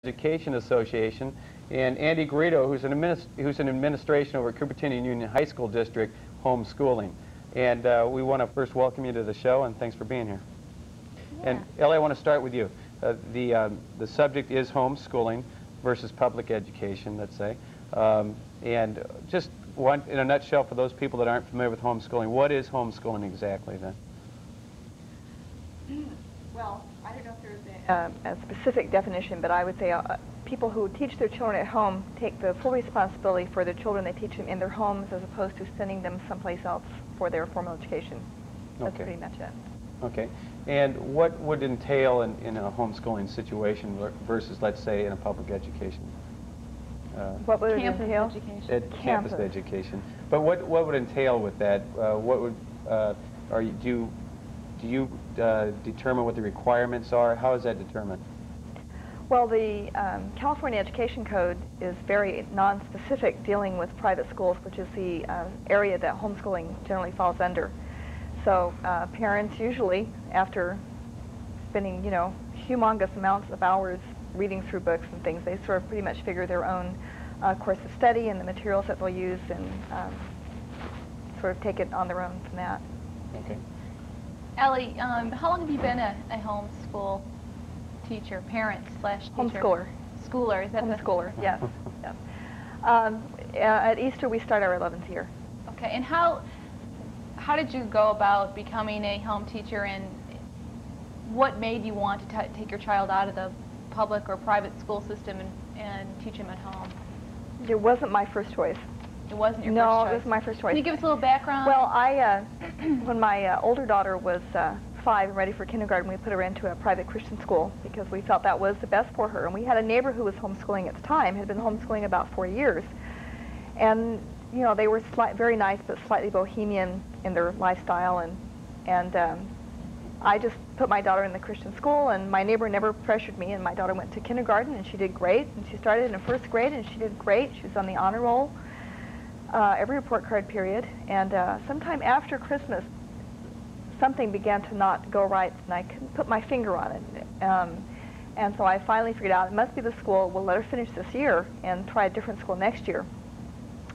Education Association, and Andy Garrido, who's in administration over at Cupertino Union High School District, homeschooling. And we want to first welcome you to the show, and thanks for being here. Yeah. And Ellie, I want to start with you. The subject is homeschooling versus public education, let's say. And just in a nutshell, for those people that aren't familiar with homeschooling, what is homeschooling exactly then? Well, I don't know if there's a specific definition, but I would say people who teach their children at home take the full responsibility for their children. They teach them in their homes as opposed to sending them someplace else for their formal education. That's pretty much it. Okay. And what would entail in a homeschooling situation versus, let's say, in a public education? What would it entail? Campus education. But what would entail with that? What would do you determine what the requirements are? How is that determined? Well, the California Education Code is very non-specific, dealing with private schools, which is the area that homeschooling generally falls under. So parents usually, after spending, humongous amounts of hours reading through books and things, they sort of pretty much figure their own course of study and the materials that they'll use, and sort of take it on their own from that. Okay. Ellie, how long have you been a homeschool teacher, parent/teacher? Homeschooler. Schooler, is that homeschooler? Yes. Yes. At Easter we start our 11th year. Okay, and how did you go about becoming a home teacher, and what made you want to take your child out of the public or private school system and teach him at home? It wasn't my first choice. It wasn't your first choice? No, it was my first choice. Can you give us a little background? Well, when my older daughter was 5 and ready for kindergarten, we put her into a private Christian school because we felt that was the best for her. And we had a neighbor who was homeschooling at the time, had been homeschooling about 4 years. And, they were very nice but slightly bohemian in their lifestyle. And I just put my daughter in the Christian school, and my neighbor never pressured me, and my daughter went to kindergarten, and she did great. And she started in the 1st grade, and she did great. She was on the honor roll every report card period. And sometime after Christmas, something began to not go right, and I couldn't put my finger on it. And so I finally figured out it must be the school. We'll let her finish this year and try a different school next year.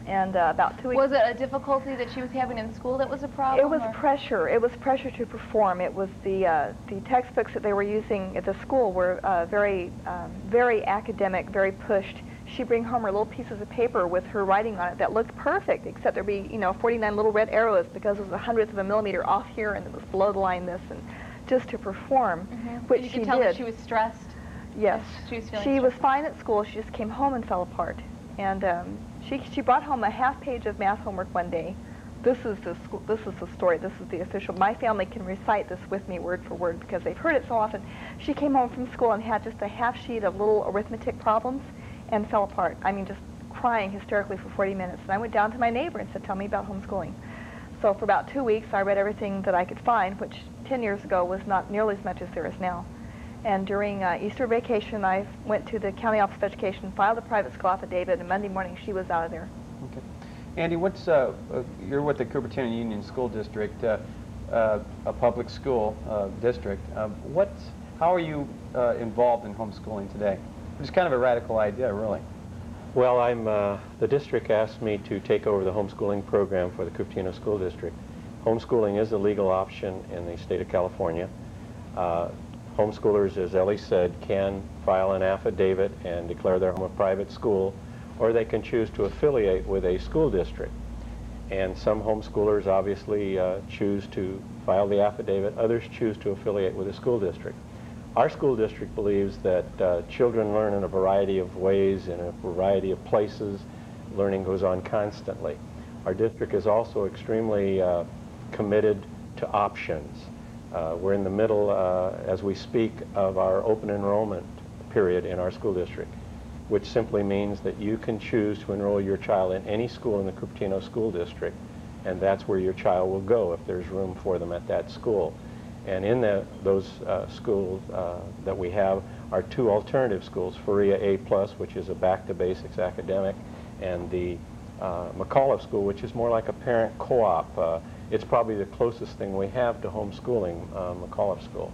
And about 2 weeks... Was it a difficulty that she was having in school that was a problem? It was pressure. It was pressure to perform. It was the textbooks that they were using at the school were very academic, very pushed. She'd bring home her little pieces of paper with her writing on it that looked perfect, except there'd be 49 little red arrows because it was 1/100th of a millimeter off here, and it was below the line this, and just to perform, which she did. You could tell that she was stressed. Yes, she was fine at school. She just came home and fell apart. And she brought home a half page of math homework one day. This is the story. This is the official. My family can recite this with me word for word because they've heard it so often. She came home from school and had just a half sheet of little arithmetic problems and fell apart. I mean, just crying hysterically for 40 minutes. And I went down to my neighbor and said, "Tell me about homeschooling." So for about 2 weeks, I read everything that I could find, which 10 years ago was not nearly as much as there is now. And during Easter vacation, I went to the County Office of Education, filed a private school affidavit, and Monday morning she was out of there. Okay. Andy, you're with the Cupertino Union School District, a public school district. How are you involved in homeschooling today? Which is kind of a radical idea, really. Well, the district asked me to take over the homeschooling program for the Cupertino School District. Homeschooling is a legal option in the state of California. Homeschoolers, as Ellie said, can file an affidavit and declare their home a private school, or they can choose to affiliate with a school district. And some homeschoolers obviously choose to file the affidavit. Others choose to affiliate with a school district. Our school district believes that children learn in a variety of ways, in a variety of places. Learning goes on constantly. Our district is also extremely committed to options. We're in the middle, as we speak, of our open enrollment period in our school district, which simply means that you can choose to enroll your child in any school in the Cupertino School District, and that's where your child will go if there's room for them at that school. And in those schools that we have are 2 alternative schools, Faria A+, which is a back-to-basics academic, and the McAuliffe School, which is more like a parent co-op. It's probably the closest thing we have to homeschooling, McAuliffe School.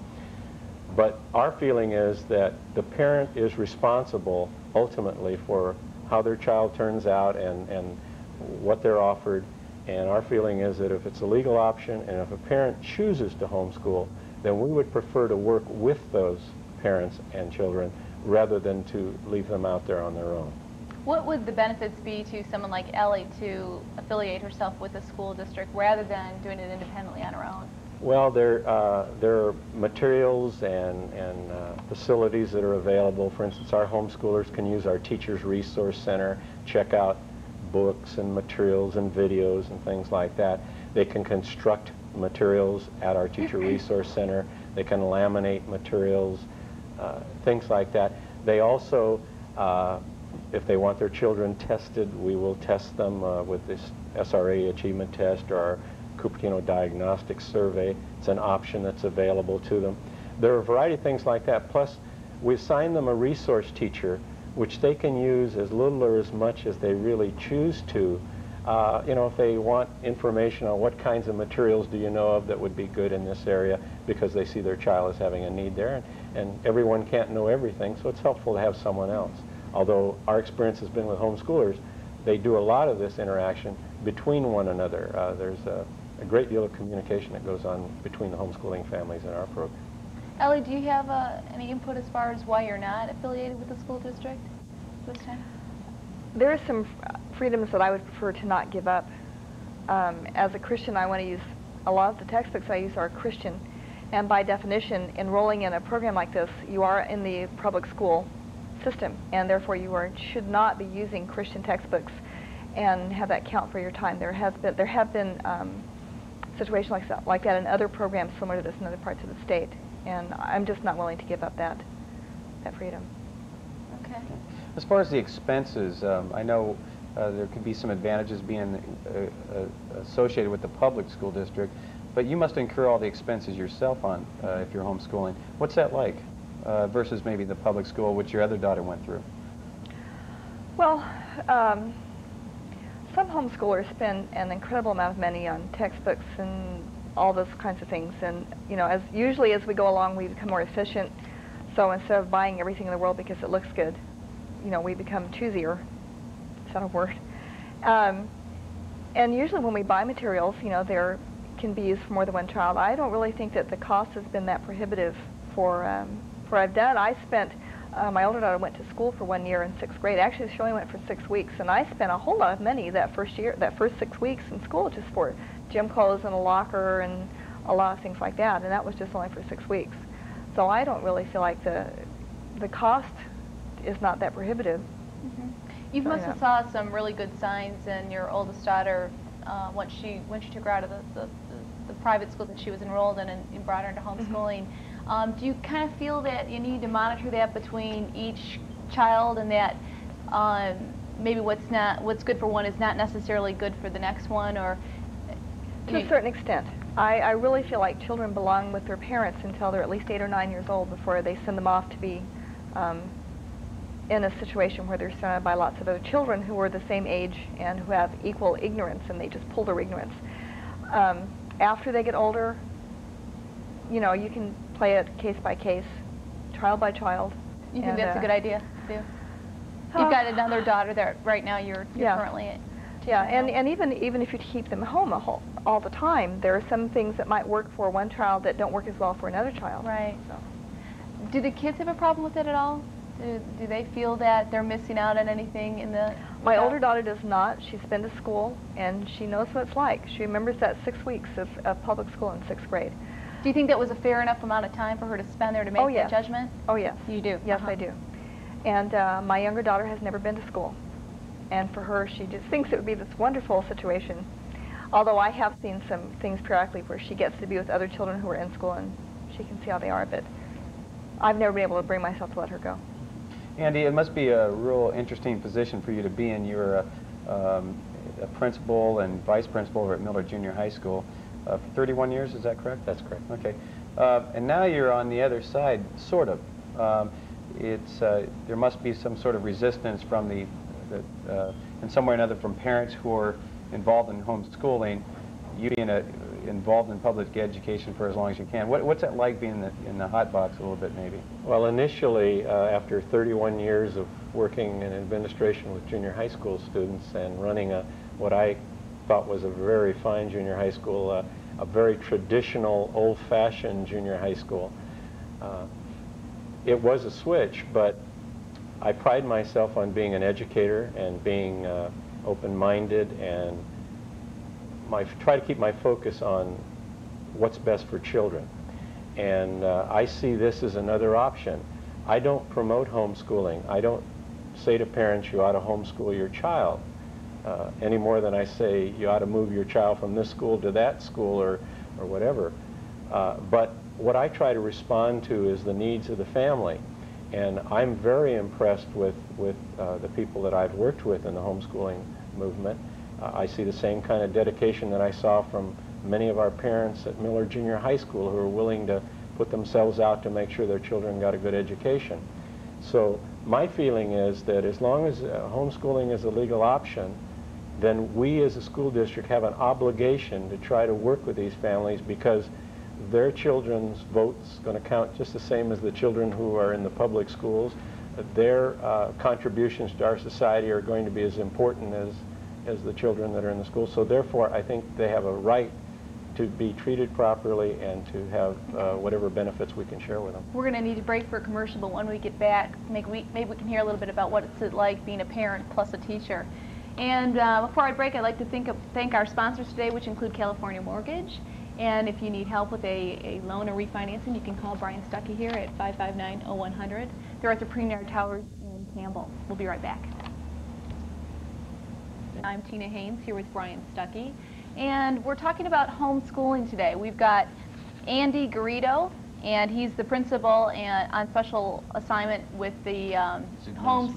But our feeling is that the parent is responsible ultimately for how their child turns out and what they're offered. And our feeling is that if it's a legal option and if a parent chooses to homeschool, then we would prefer to work with those parents and children rather than to leave them out there on their own. What would the benefits be to someone like Ellie to affiliate herself with a school district rather than doing it independently on her own? Well, there are materials and facilities that are available. For instance, our homeschoolers can use our Teachers Resource Center, check out books and materials and videos and things like that. They can construct materials at our Teacher Resource Center. They can laminate materials, things like that. They also, if they want their children tested, we will test them with this SRA achievement test or our Cupertino diagnostic survey. It's an option that's available to them. There are a variety of things like that. Plus, we assign them a resource teacher, which they can use as little or as much as they really choose to. You know, if they want information on what kinds of materials do you know of that would be good in this area because they see their child as having a need there, and everyone can't know everything, so it's helpful to have someone else. Although our experience has been with homeschoolers, they do a lot of this interaction between one another. There's a great deal of communication that goes on between the homeschooling families in our program. Ellie, do you have any input as far as why you're not affiliated with the school district this time? There are some freedoms that I would prefer to not give up. As a Christian, I want to use, a lot of the textbooks I use are Christian, and by definition, enrolling in a program like this, you are in the public school system, and therefore you should not be using Christian textbooks and have that count for your time. There have been situations like that in other programs similar to this in other parts of the state, and I'm just not willing to give up that freedom. Okay. As far as the expenses, I know there could be some advantages being associated with the public school district, but you must incur all the expenses yourself on if you're homeschooling. What's that like versus maybe the public school, which your other daughter went through? Well, some homeschoolers spend an incredible amount of money on textbooks and all those kinds of things, and you know, usually as we go along, we become more efficient. So instead of buying everything in the world because it looks good, you know, we become choosier. Is that a word? And usually when we buy materials, you know, there can be used for more than one child. I don't really think that the cost has been that prohibitive for what I've done. I spent, my older daughter went to school for 1 year in 6th grade. Actually, she only went for 6 weeks, and I spent a whole lot of money that first 6 weeks in school just for gym clothes and a locker and a lot of things like that, and that was just only for 6 weeks. So I don't really feel like the cost is not that prohibitive. Mm-hmm. You must have saw some really good signs in your oldest daughter when she took her out of the private school that she was enrolled in and brought her into homeschooling. Do you kind of feel that you need to monitor that between each child, and that maybe what's good for one is not necessarily good for the next one, or to a certain extent? I really feel like children belong with their parents until they're at least 8 or 9 years old before they send them off to be in a situation where they're surrounded by lots of other children who are the same age and who have equal ignorance, and they just pull their ignorance. After they get older, you know, you can play it case by case, child by child. You think that's a good idea, too? You've got another daughter that right now you're currently at. Yeah, and even if you keep them home all the time, there are some things that might work for one child that don't work as well for another child. Right. So. Do the kids have a problem with it at all? Do they feel that they're missing out on anything in the... My older daughter does not. She's been to school, and she knows what it's like. She remembers that 6 weeks of public school in 6th grade. Do you think that was a fair enough amount of time for her to spend there to make that judgment? Oh, yes. You do? Yes, I do. And my younger daughter has never been to school. And for her, she just thinks it would be this wonderful situation. Although I have seen some things periodically where she gets to be with other children who are in school, and she can see how they are, but I've never been able to bring myself to let her go. Andy, it must be a real interesting position for you to be in. You're a principal and vice principal over at Miller Junior High School for 31 years, is that correct? That's correct. Okay. And now you're on the other side, sort of. There must be some sort of resistance from in some way or another from parents who are involved in homeschooling. You being involved in public education for as long as you can. What's it like being in the hot box a little bit, maybe? Well, initially, after 31 years of working in administration with junior high school students and running what I thought was a very fine junior high school, a very traditional, old-fashioned junior high school, it was a switch, but I pride myself on being an educator and being open-minded, and try to keep my focus on what's best for children. And I see this as another option. I don't promote homeschooling. I don't say to parents, you ought to homeschool your child, any more than I say you ought to move your child from this school to that school or whatever. But what I try to respond to is the needs of the family. And I'm very impressed with the people that I've worked with in the homeschooling movement. I see the same kind of dedication that I saw from many of our parents at Miller Junior High School, who are willing to put themselves out to make sure their children got a good education. So my feeling is that as long as homeschooling is a legal option, then we as a school district have an obligation to try to work with these families, because their children's vote's going to count just the same as the children who are in the public schools. Their contributions to our society are going to be as important as the children that are in the school. So therefore, I think they have a right to be treated properly and to have whatever benefits we can share with them. We're going to need a break for a commercial, but when we get back, maybe we can hear a little bit about what it's like being a parent plus a teacher. And before I break, I'd like to thank our sponsors today, which include California Mortgage. And if you need help with a loan or refinancing, you can call Brian Stuckey here at 559-0100. They're at the Premier Towers in Campbell. We'll be right back. I'm Tina Haynes here with Brian Stuckey, and we're talking about homeschooling today. We've got Andy Garrido, and he's the principal and on special assignment with the homes.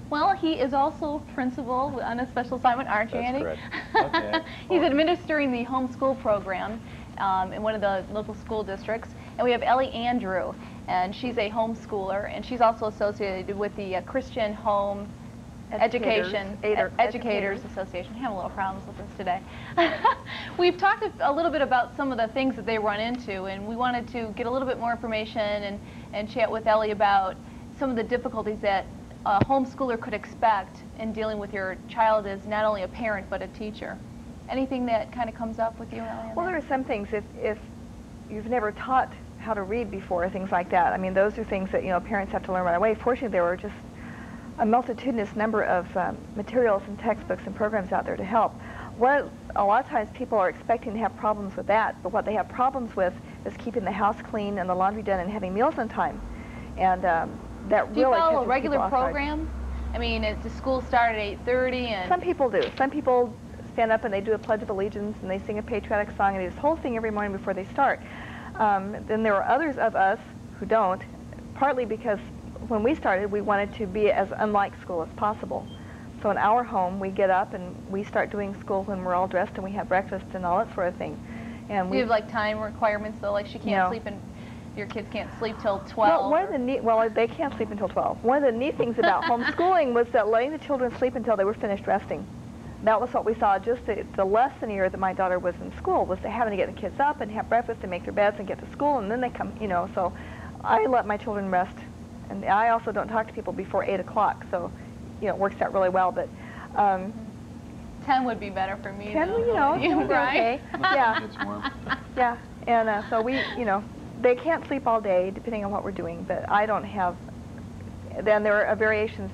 Well, he is also principal on a special assignment, aren't you, Andy? That's correct. Okay. He's administering the homeschool program in one of the local school districts. And we have Ellie Andrew, and she's a homeschooler, and she's also associated with the Christian Home Educators Association. I have a little problems with this today. We've talked a little bit about some of the things that they run into, and we wanted to get a little bit more information and chat with Ellie about some of the difficulties that a homeschooler could expect in dealing with your child as not only a parent but a teacher. Anything that kind of comes up with you, Ellie? Well, there are some things, if you've never taught how to read before, things like that. I mean, those are things that, parents have to learn right away. Fortunately, there were just a multitudinous number of materials and textbooks and programs out there to help. A lot of times people are expecting to have problems with that, but what they have problems with is keeping the house clean and the laundry done and having meals on time. And that really Do you follow a catches regular people off guard. program? I mean, the school start at 8:30 and... Some people do. Some people stand up and they do a Pledge of Allegiance and they sing a patriotic song and do this whole thing every morning before they start. Then there are others of us who don't, partly because when we started, we wanted to be as unlike school as possible. So in our home, we get up and we start doing school when we're all dressed and we have breakfast and all that sort of thing. And Do you have like time requirements though? Like she can't sleep and your kids can't sleep till 12? Well, they can't sleep until 12. One of the neat things about homeschooling was that letting the children sleep until they were finished resting. That was what we saw just the less than a year that my daughter was in school, was having to get the kids up and have breakfast and make their beds and get to school, and then they come, so I let my children rest. And I also don't talk to people before 8 o'clock, so, it works out really well. But 10 would be better for me. 10, though, you know, right? okay. Yeah. Yeah, and so we, they can't sleep all day, depending on what we're doing, but I don't have, then there are variations,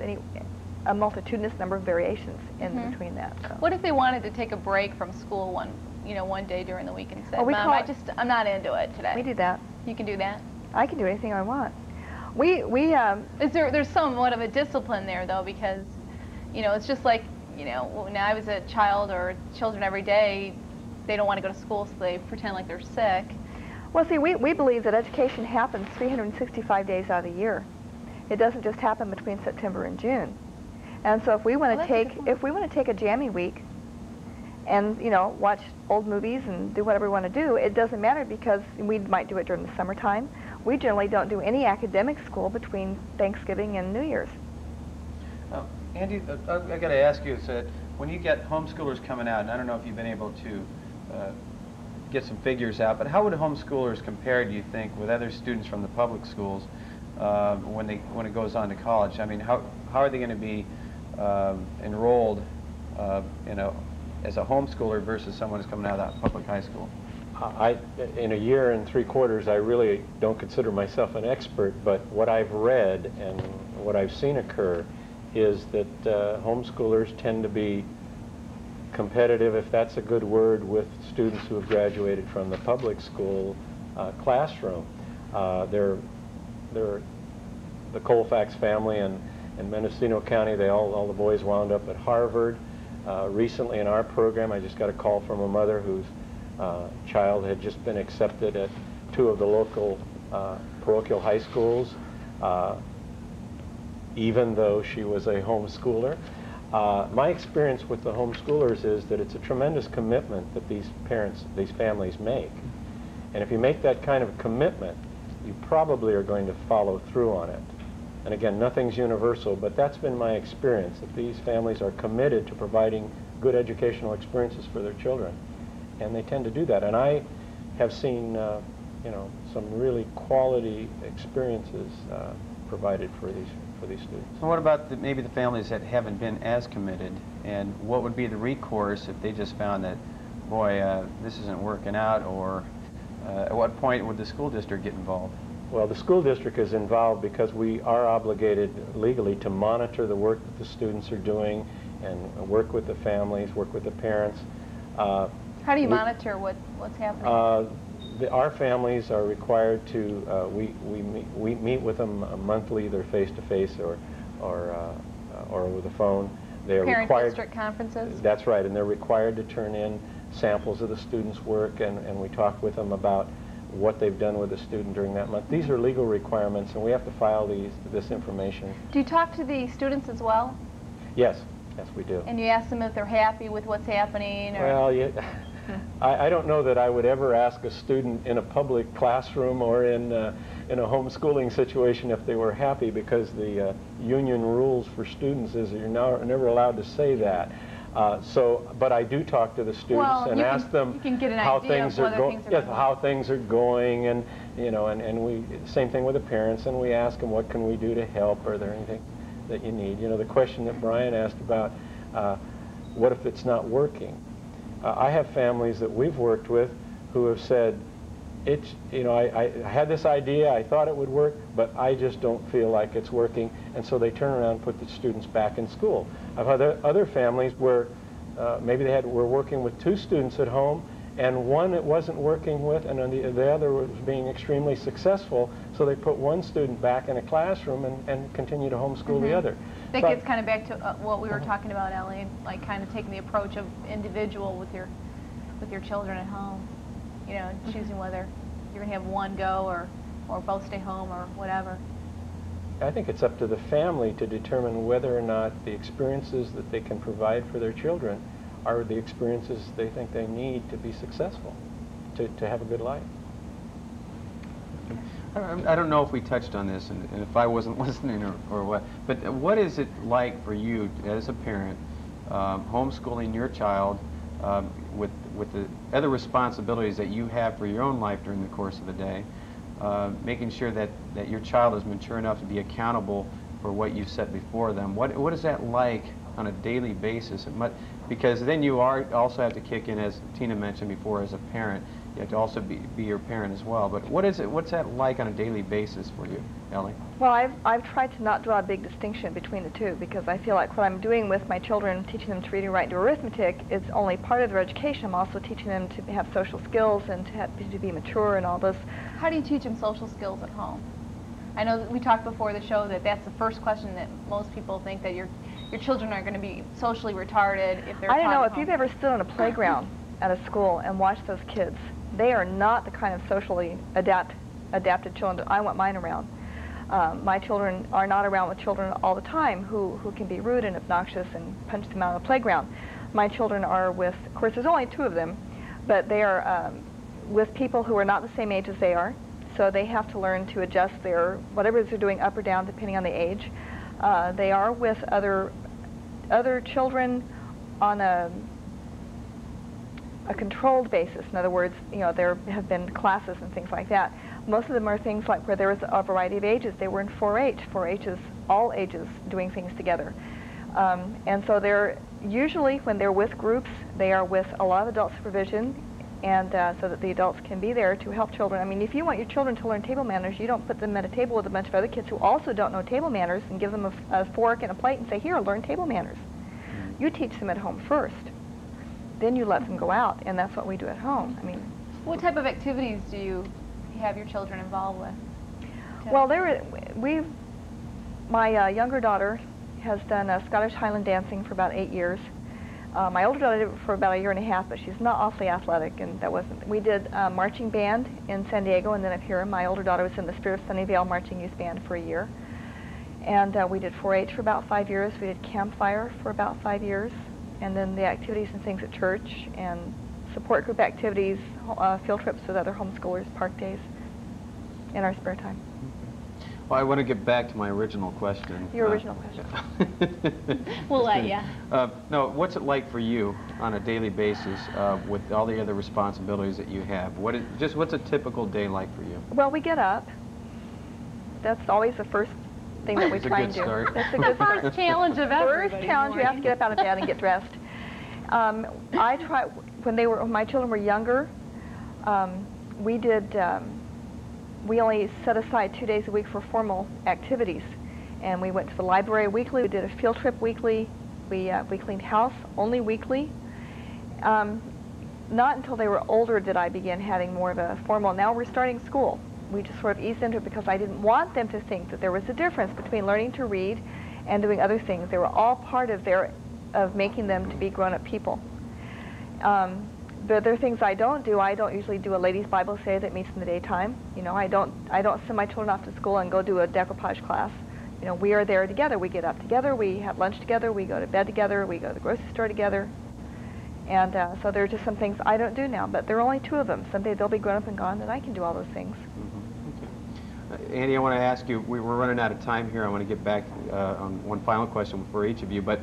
a multitudinous number of variations in between that. So. What if they wanted to take a break from school one day during the week and said, Oh, Mom, I'm not into it today? We do that. You can do that? I can do anything I want. There's somewhat of a discipline there though, because it's just like when I was a child or children every day, they don't want to go to school, so they pretend like they're sick. Well, see, we believe that education happens 365 days out of the year. It doesn't just happen between September and June. And so if we want to take a jammy week and watch old movies and do whatever we want to do, it doesn't matter, because we might do it during the summertime. We generally don't do any academic school between Thanksgiving and New Year's. Andy, I got to ask you, when you get homeschoolers coming out, and I don't know if you've been able to get some figures out, but how would homeschoolers compare, do you think, with other students from the public schools when it goes on to college? I mean, how are they going to be enrolled as a homeschooler versus someone who's coming out of that public high school? In a year and 3/4, I really don't consider myself an expert, but what I've read and what I've seen occur is that homeschoolers tend to be competitive, if that's a good word, with students who have graduated from the public school classroom. The Colfax family and Mendocino County, all the boys wound up at Harvard. Recently in our program, I just got a call from a mother whose child had just been accepted at 2 of the local parochial high schools, even though she was a homeschooler. My experience with the homeschoolers is that it's a tremendous commitment that these families make. And if you make that kind of a commitment, you probably are going to follow through on it. And again, nothing's universal, but that's been my experience, that these families are committed to providing good educational experiences for their children. And they tend to do that. And I have seen, some really quality experiences provided for these students. So what about maybe the families that haven't been as committed, and what would be the recourse if they just found that, boy, this isn't working out, or at what point would the school district get involved? Well, the school district is involved because we are obligated legally to monitor the work that the students are doing and work with the families, work with the parents. How do you monitor what's happening? Our families are required to, we meet with them monthly, either face-to-face or over the phone. They're Parent required, district conferences? That's right, and they're required to turn in samples of the students' work, and we talk with them about what they've done with the student during that month. These are legal requirements, and we have to file this information. Do you talk to the students as well? Yes, we do. And you ask them if they're happy with what's happening? Or? Well, I don't know that I would ever ask a student in a public classroom or in a homeschooling situation if they were happy, because the union rules for students is that you're never allowed to say that. But I do talk to the students and ask them how things are going. Yes, how things are going, and we same thing with the parents, and we ask them, what can we do to help? Are there anything that you need? The question that Brian asked about, what if it's not working? I have families that we've worked with who have said, I had this idea, I thought it would work, but I just don't feel like it's working, and so they turn around and put the students back in school. I've had other families where maybe were working with 2 students at home, and one it wasn't working with, and the other was being extremely successful, so they put one student back in a classroom and continue to homeschool the other. That gets kind of back to what we were talking about, Ellie, like kind of taking the approach of individual with your children at home, choosing whether you're going to have one go or both stay home or whatever. I think it's up to the family to determine whether or not the experiences that they can provide for their children are the experiences they think they need to be successful, to have a good life. I don't know if we touched on this, and if I wasn't listening or what, but what is it like for you as a parent, homeschooling your child with the other responsibilities that you have for your own life during the course of the day, making sure that your child is mature enough to be accountable for what you set before them? What is that like on a daily basis? Because then you also have to kick in, as Tina mentioned before, as a parent. You have to also be your parent as well. But what's that like on a daily basis for you, Ellie? Well, I've tried to not draw a big distinction between the two, because I feel like what I'm doing with my children, teaching them to read and write and do arithmetic, is only part of their education. I'm also teaching them to have social skills and to be mature and all this. How do you teach them social skills at home? I know that we talked before the show that that's the first question that most people think, that your children are going to be socially retarded if they're I don't know if home. you've ever stood on a playground at a school and watched those kids. They are not the kind of socially adapted children that I want mine around. My children are not around with children all the time who can be rude and obnoxious and punch them out of the playground. My children are with, of course there's only 2 of them, but they are with people who are not the same age as they are, so they have to learn to adjust their, whatever they're doing, up or down depending on the age. They are with other children on a a controlled basis. In other words, you know, there have been classes and things like that. Most of them are things like where there was a variety of ages. They were in 4-H. 4-H is all ages doing things together. And so they're usually, when they're with groups, they are with a lot of adult supervision, and so that the adults can be there to help children. I mean, if you want your children to learn table manners, you don't put them at a table with a bunch of other kids who also don't know table manners and give them a fork and a plate and say, here, learn table manners. You teach them at home first. Then you let them go out, and that's what we do at home. I mean, what type of activities do you have your children involved with? Well, my younger daughter has done Scottish Highland dancing for about 8 years. My older daughter did it for about 1.5 years, but she's not awfully athletic, and that wasn't. We did marching band in San Diego, and then up here, my older daughter was in the Spirit of Sunnyvale Marching Youth Band for 1 year. And we did 4-H for about 5 years. We did campfire for about 5 years. And then the activities and things at church, and support group activities, field trips with other homeschoolers, park days, in our spare time. Well, I want to get back to my original question. Your original question. We'll let you. No, what's it like for you on a daily basis with all the other responsibilities that you have? What's a typical day like for you? Well, we get up. That's always the first thing that we try and do. That's a good start. First challenge of everybody. First challenge, you have to get up out of bed and get dressed. I try, when my children were younger, we only set aside 2 days a week for formal activities. And we went to the library weekly, we did a field trip weekly, we cleaned house only weekly. Not until they were older did I begin having more of a formal. Now we're starting school. We just sort of eased into it because I didn't want them to think that there was a difference between learning to read and doing other things. They were all part of making them to be grown-up people. There are things I don't do. I don't usually do a ladies' Bible study that meets in the daytime. You know, I don't send my children off to school and go do a decoupage class. You know, we are there together. We get up together. We have lunch together. We go to bed together. We go to the grocery store together. And so there are just some things I don't do now, but there are only 2 of them. Someday they'll be grown up and gone, and I can do all those things. Okay. Andy, I want to ask you, we're running out of time here. I want to get back on one final question for each of you, but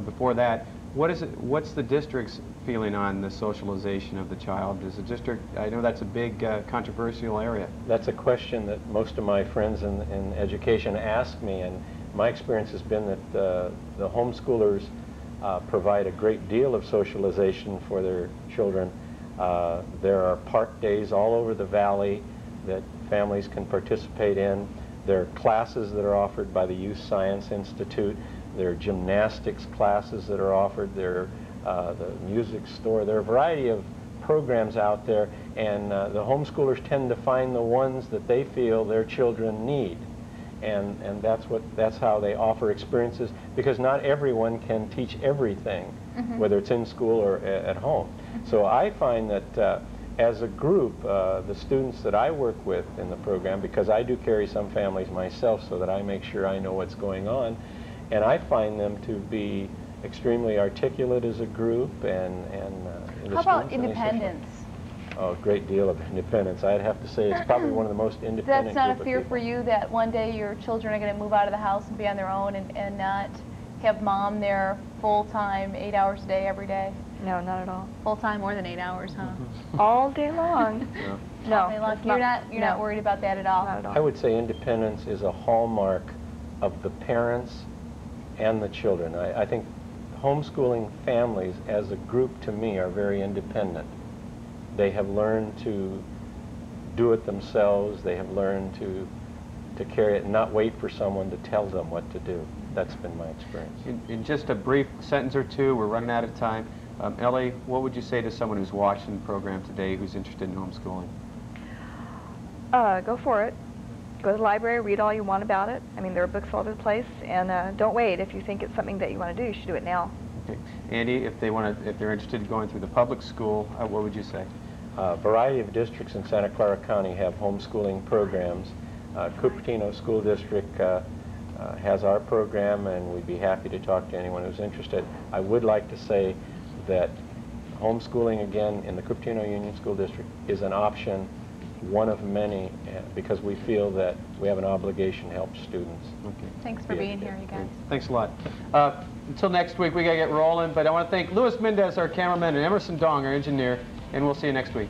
before that, what's the district's feeling on the socialization of the child? Does the district, I know that's a big controversial area. That's a question that most of my friends in education ask me, and my experience has been that the homeschoolers provide a great deal of socialization for their children. There are park days all over the valley that families can participate in. There are classes that are offered by the Youth Science Institute. There are gymnastics classes that are offered. There are the music store. There are a variety of programs out there, and the homeschoolers tend to find the ones that they feel their children need. And that's how they offer experiences, because not everyone can teach everything, whether it's in school or at home. So I find that as a group, the students that I work with in the program, because I do carry some families myself so that I make sure I know what's going on, and I find them to be extremely articulate as a group. How about independence? Oh, a great deal of independence. I'd have to say it's probably one of the most independent. That's not group a fear of for you that one day your children are going to move out of the house and be on their own and not have mom there full-time, 8 hours a day, every day? No, not at all. Full-time, more than 8 hours, huh? All day long. No. All day long. You're not worried about that at all? Not at all. I would say independence is a hallmark of the parents and the children. I think homeschooling families as a group, to me, are very independent. They have learned to do it themselves. They have learned to carry it and not wait for someone to tell them what to do. That's been my experience. In just a brief sentence or two, we're running out of time. Ellie, what would you say to someone who's watching the program today who's interested in homeschooling? Go for it. Go to the library, read all you want about it. I mean, there are books all over the place, and don't wait. If you think it's something that you want to do, you should do it now. Okay. Andy, if they're interested in going through the public school, what would you say? A variety of districts in Santa Clara County have homeschooling programs. Cupertino School District has our program, and we'd be happy to talk to anyone who's interested. I would like to say that homeschooling, again, in the Cupertino Union School District is an option, one of many, because we feel that we have an obligation to help students. Okay. Thanks for being here, you guys. Thanks a lot. Until next week, we got to get rolling, but I want to thank Louis Mendez, our cameraman, and Emerson Dong, our engineer, and we'll see you next week.